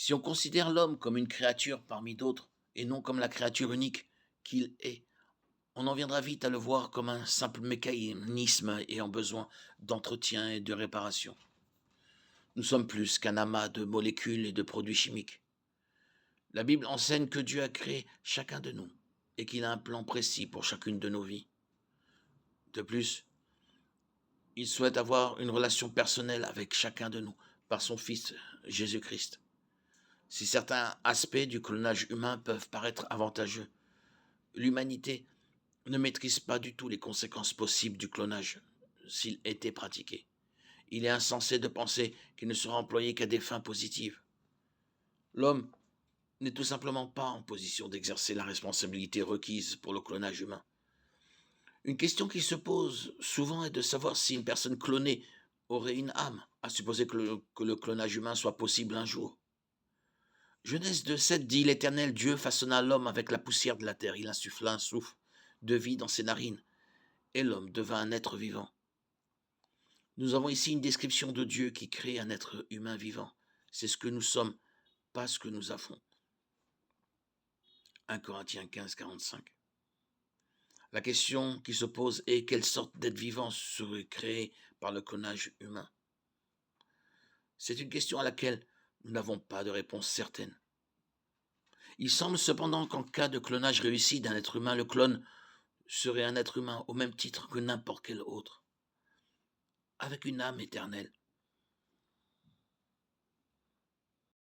Si on considère l'homme comme une créature parmi d'autres, et non comme la créature unique qu'il est, on en viendra vite à le voir comme un simple mécanisme ayant besoin d'entretien et de réparation. Nous sommes plus qu'un amas de molécules et de produits chimiques. La Bible enseigne que Dieu a créé chacun de nous et qu'il a un plan précis pour chacune de nos vies. De plus, il souhaite avoir une relation personnelle avec chacun de nous par son Fils Jésus-Christ. Si certains aspects du clonage humain peuvent paraître avantageux, l'humanité ne maîtrise pas du tout les conséquences possibles du clonage s'il était pratiqué. Il est insensé de penser qu'il ne sera employé qu'à des fins positives. L'homme n'est tout simplement pas en position d'exercer la responsabilité requise pour le clonage humain. Une question qui se pose souvent est de savoir si une personne clonée aurait une âme, à supposer que le clonage humain soit possible un jour. Genèse 2,7 dit: L'Éternel Dieu façonna l'homme avec la poussière de la terre, il insuffla un souffle de vie dans ses narines, et l'homme devint un être vivant. Nous avons ici une description de Dieu qui crée un être humain vivant. C'est ce que nous sommes, pas ce que nous avons. 1 Corinthiens 15, 45. La question qui se pose est: quelle sorte d'être vivant serait créé par le clonage humain? C'est une question à laquelle nous n'avons pas de réponse certaine. Il semble cependant qu'en cas de clonage réussi d'un être humain, le clone serait un être humain au même titre que n'importe quel autre, avec une âme éternelle,